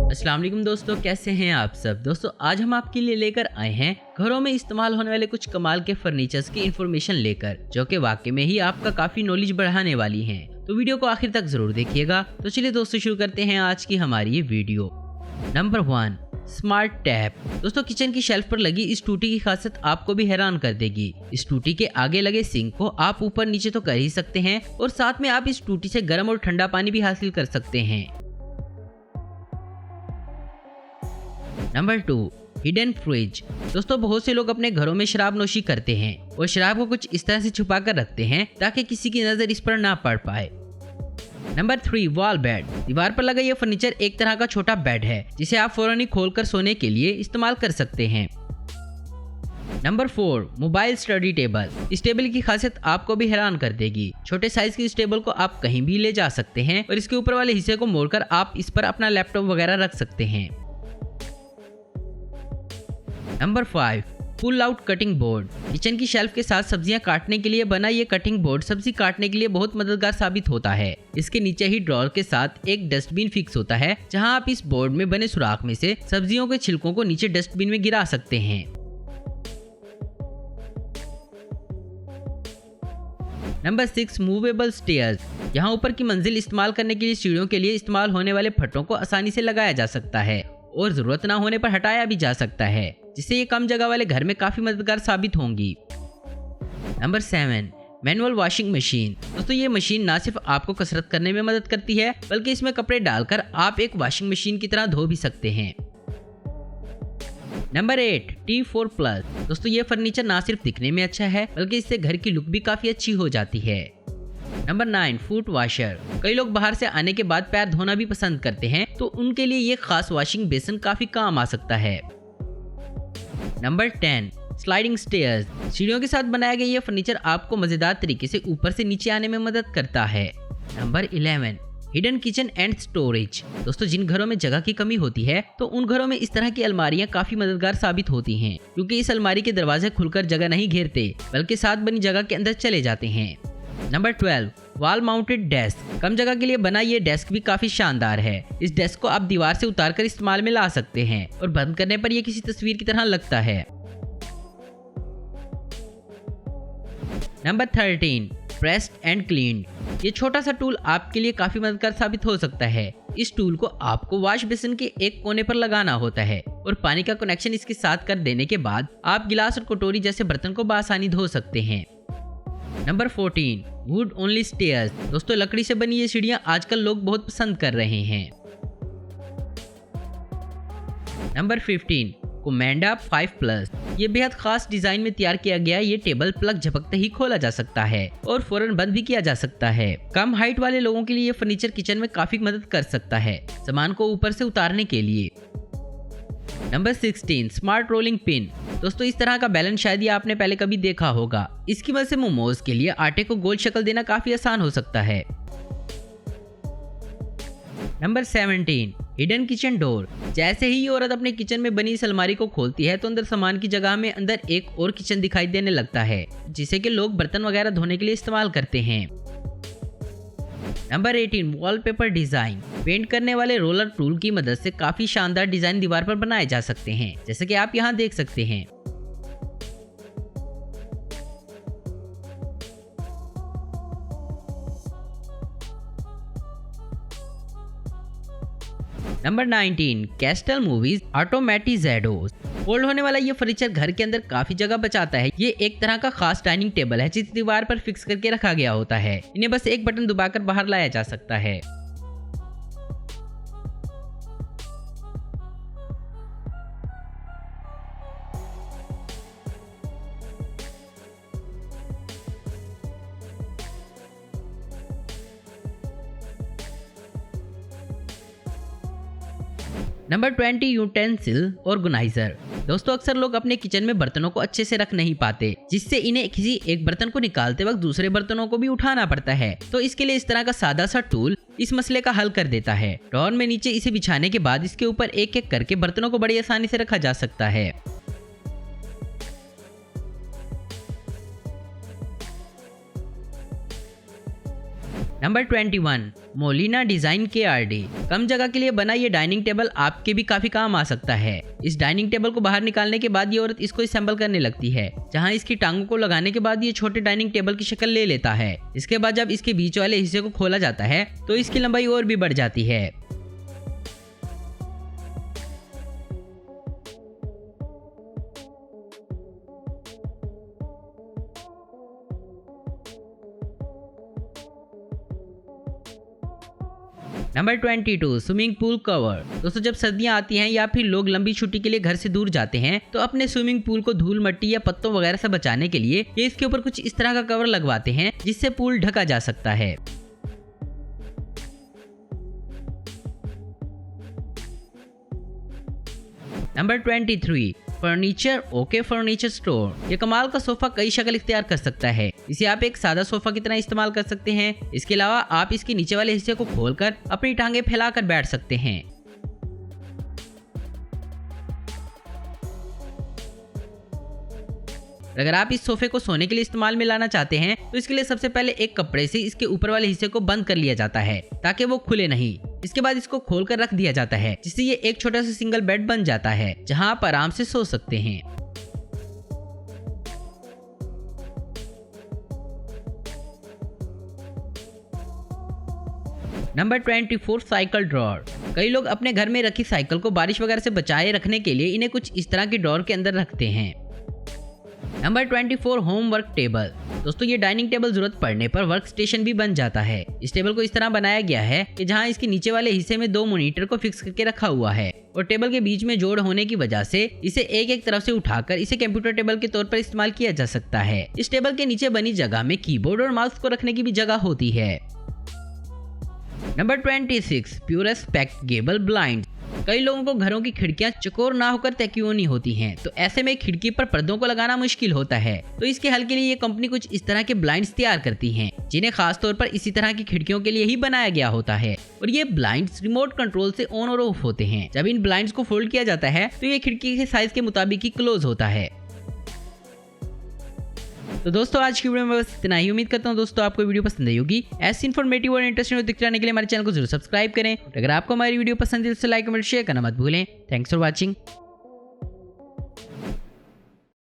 अस्सलाम वालेकुम दोस्तों, कैसे हैं आप सब। दोस्तों आज हम आपके लिए लेकर आए हैं घरों में इस्तेमाल होने वाले कुछ कमाल के फर्नीचर्स की इन्फॉर्मेशन लेकर, जो कि वाकई में ही आपका काफी नॉलेज बढ़ाने वाली हैं। तो वीडियो को आखिर तक जरूर देखिएगा। तो चलिए दोस्तों शुरू करते हैं आज की हमारी ये वीडियो। Number 1, smart tap. दोस्तों किचन की शेल्फ पर लगी इस टूटी की खासियत आपको भी हैरान कर देगी। इस टूटी के आगे लगे सिंक को आप ऊपर नीचे तो कर ही सकते हैं और साथ में आप इस टूटी से गर्म और ठंडा पानी भी हासिल कर सकते हैं। Number 2, hidden fridge. दोस्तों बहुत से लोग अपने घरों में शराब नोशी करते हैं और शराब को कुछ इस तरह से छुपा कर रखते हैं ताकि किसी की नजर इस पर ना पड़ पाए। Number 3, wall bed. दीवार पर लगा यह फर्नीचर एक तरह का छोटा बेड है जिसे आप फौरन ही खोलकर सोने के लिए इस्तेमाल कर सकते हैं। Number 4, mobile study table. इस टेबल की खासियत आपको भी हैरान कर देगी। छोटे साइज की इस टेबल को आप कहीं भी ले जा सकते हैं और इसके ऊपर वाले हिस्से को मोड़कर आप इस पर अपना लैपटॉप वगैरह रख सकते हैं। Number 5, pull out cutting board. Kitchen की शेल्फ के साथ सब्जियां काटने के लिए बना ये कटिंग बोर्ड सब्जी काटने के लिए बहुत मददगार साबित होता है। इसके नीचे ही ड्रॉअर के साथ एक डस्टबिन फिक्स होता है, जहां आप इस बोर्ड में बने सुराख में से सब्जियों के छिलकों को नीचे डस्टबिन में गिरा सकते हैं। Number 6, movable stairs. यहाँ ऊपर की मंजिल इस्तेमाल करने के लिए सीढ़ियों के लिए इस्तेमाल होने वाले फट्टों को आसानी से लगाया जा सकता है और जरूरत ना होने पर हटाया भी जा सकता है, जिससे ये कम जगह वाले घर में काफी मददगार साबित होंगी। Number 7, manual washing machine. दोस्तों ये मशीन ना सिर्फ आपको कसरत करने में मदद करती है, बल्कि इसमें कपड़े डालकर आप एक वॉशिंग मशीन की तरह धो भी सकते हैं। Number 8, T4 plus. दोस्तों ये फर्नीचर ना सिर्फ दिखने में अच्छा है, बल्कि इससे घर की लुक भी काफी अच्छी हो जाती है। Number 9, foot washer. कई लोग बाहर से आने के बाद पैर धोना भी पसंद करते हैं, तो उनके लिए ये खास वॉशिंग बेसिन काफी काम आ सकता है। Number 10, sliding stairs. सीढ़ियों के साथ बनाया गया ये फर्नीचर आपको मजेदार तरीके से ऊपर से नीचे आने में मदद करता है। Number 11, hidden kitchen and storage. दोस्तों जिन घरों में जगह की कमी होती है, तो उन घरों में इस तरह की अलमारियां काफी मददगार साबित होती हैं, क्योंकि इस अलमारी के दरवाजे खुलकर जगह नहीं घेरते, बल्कि साथ बनी जगह के अंदर चले जाते हैं। Number 12, wall mounted desk. कम जगह के लिए बना ये डेस्क भी काफी शानदार है। इस डेस्क को आप दीवार से उतारकर इस्तेमाल में ला सकते हैं और बंद करने पर यह किसी तस्वीर की तरह लगता है। Number 13, pressed and cleaned. ये छोटा सा टूल आपके लिए काफी मददगार साबित हो सकता है। इस टूल को आपको वॉश बेसिन के एक कोने पर लगाना होता है और पानी का कनेक्शन इसके साथ कर देने के बाद आप गिलास और कटोरी जैसे बर्तन को बआसानी धो सकते हैं। Number 14, would only stairs. दोस्तों लकड़ी से बनी ये सीढ़ियां आजकल लोग बहुत पसंद कर रहे हैं। Number 15, कोमेंडा 5 plus. ये बेहद खास डिजाइन में तैयार किया गया ये टेबल प्लग झपकते ही खोला जा सकता है और फौरन बंद भी किया जा सकता है। कम हाइट वाले लोगों के लिए ये फर्नीचर किचन में काफी मदद कर सकता है सामान को ऊपर से उतारने के लिए। Number 16, smart rolling pin. दोस्तों इस तरह का बैलेंस शायद ये आपने पहले कभी देखा होगा। इसकी मदद से मोमोज के लिए आटे को गोल शक्ल देना काफी आसान हो सकता है। Number 17, hidden kitchen door. जैसे ही ये औरत अपने किचन में बनी इस अलमारी को खोलती है, तो अंदर सामान की जगह में अंदर एक और किचन दिखाई देने लगता है, जिसे कि लोग बर्तन वगैरह धोने के लिए इस्तेमाल करते हैं। Number 18, wallpaper design. पेंट करने वाले रोलर टूल की मदद से काफी शानदार डिजाइन दीवार पर बनाए जा सकते हैं, जैसे कि आप यहाँ देख सकते हैं। नंबर 19, कैस्टल मूवीज ऑटोमेटिजेडोस। फोल्ड होने वाला ये फर्नीचर घर के अंदर काफी जगह बचाता है। ये एक तरह का खास डाइनिंग टेबल है जिसे दीवार पर फिक्स करके रखा गया होता है। इन्हें बस एक बटन दबाकर बाहर लाया जा सकता है। Number 20, utensil organiser. दोस्तों अक्सर लोग अपने किचन में बर्तनों को अच्छे से रख नहीं पाते, जिससे इन्हें किसी एक बर्तन को निकालते वक्त दूसरे बर्तनों को भी उठाना पड़ता है। तो इसके लिए इस तरह का सादा सा टूल इस मसले का हल कर देता है। ड्रॉअर में नीचे इसे बिछाने के बाद इसके ऊपर एक एक करके बर्तनों को बड़ी आसानी से रखा जा सकता है। Number 21 Molina design KRD। कम जगह के लिए बना ये डाइनिंग टेबल आपके भी काफी काम आ सकता है। इस डाइनिंग टेबल को बाहर निकालने के बाद ये औरत इसको असेंबल करने लगती है, जहां इसकी टांगों को लगाने के बाद ये छोटे डाइनिंग टेबल की शक्ल ले लेता है। इसके बाद जब इसके बीच वाले हिस्से को खोला जाता है तो इसकी लंबाई और भी बढ़ जाती है। Number 22 swimming pool cover. दोस्तों जब सर्दियां आती हैं या फिर लोग लंबी छुट्टी के लिए घर से दूर जाते हैं तो अपने स्विमिंग पूल को धूल मिट्टी या पत्तों वगैरह से बचाने के लिए ये इसके ऊपर कुछ इस तरह का कवर लगवाते हैं जिससे पूल ढका जा सकता है। Number 23 furniture okay furniture store. ये कमाल का सोफा कई शक्ल इख्तियार कर सकता है। इसे आप एक सादा सोफा की तरह इस्तेमाल कर सकते हैं। इसके अलावा आप इसके नीचे वाले हिस्से को खोलकर अपनी टांगे फैलाकर बैठ सकते हैं। अगर आप इस सोफे को सोने के लिए इस्तेमाल में लाना चाहते हैं तो इसके लिए सबसे पहले एक कपड़े से इसके ऊपर वाले हिस्से को बंद कर लिया जाता है ताकि वो खुले नहीं। इसके बाद इसको खोलकर रख दिया जाता है जिससे ये एक छोटा सा सिंगल बेड बन जाता है जहां आप आराम से सो सकते हैं। Number 24 cycle drawer. कई लोग अपने घर में रखी साइकिल को बारिश वगैरह से बचाए रखने के लिए इन्हें कुछ इस तरह के ड्रॉर के अंदर रखते हैं। Number 24 home work table. दोस्तों ये डाइनिंग टेबल जरूरत पड़ने पर वर्क स्टेशन भी बन जाता है। इस टेबल को इस तरह बनाया गया है कि जहां इसके नीचे वाले हिस्से में 2 मॉनिटर को फिक्स करके रखा हुआ है और टेबल के बीच में जोड़ होने की वजह से इसे एक एक तरफ से उठाकर इसे कंप्यूटर टेबल के तौर पर इस्तेमाल किया जा सकता है। इस टेबल के नीचे बनी जगह में कीबोर्ड और माउस को रखने की भी जगह होती है। Number 26 purest packed gable blind. कई लोगों को घरों की खिड़कियां चौकोर ना होकर त्रिकोणीय होती हैं, तो ऐसे में खिड़की पर पर्दों को लगाना मुश्किल होता है। तो इसके हल के लिए ये कंपनी कुछ इस तरह के ब्लाइंड्स तैयार करती हैं, जिन्हें खास तौर पर इसी तरह की खिड़कियों के लिए ही बनाया गया होता है। और ये ब्लाइंड्स रिमोट कंट्रोल से ऑन और ऑफ होते हैं। जब इन ब्लाइंड्स को फोल्ड किया जाता है तो ये खिड़की के साइज के मुताबिक ही क्लोज होता है। तो दोस्तों आज की वीडियो में बस इतना ही। उम्मीद करता हूँ दोस्तों आपको वीडियो पसंद आई होगी। ऐसी इन्फॉर्मेटिव और इंटरेस्टिंग दिखते रहने के लिए हमारे चैनल को जरूर सब्सक्राइब करें। अगर आपको हमारी वीडियो पसंद है तो लाइक कमेंट शेयर करना मत भूलें। Thanks for watching.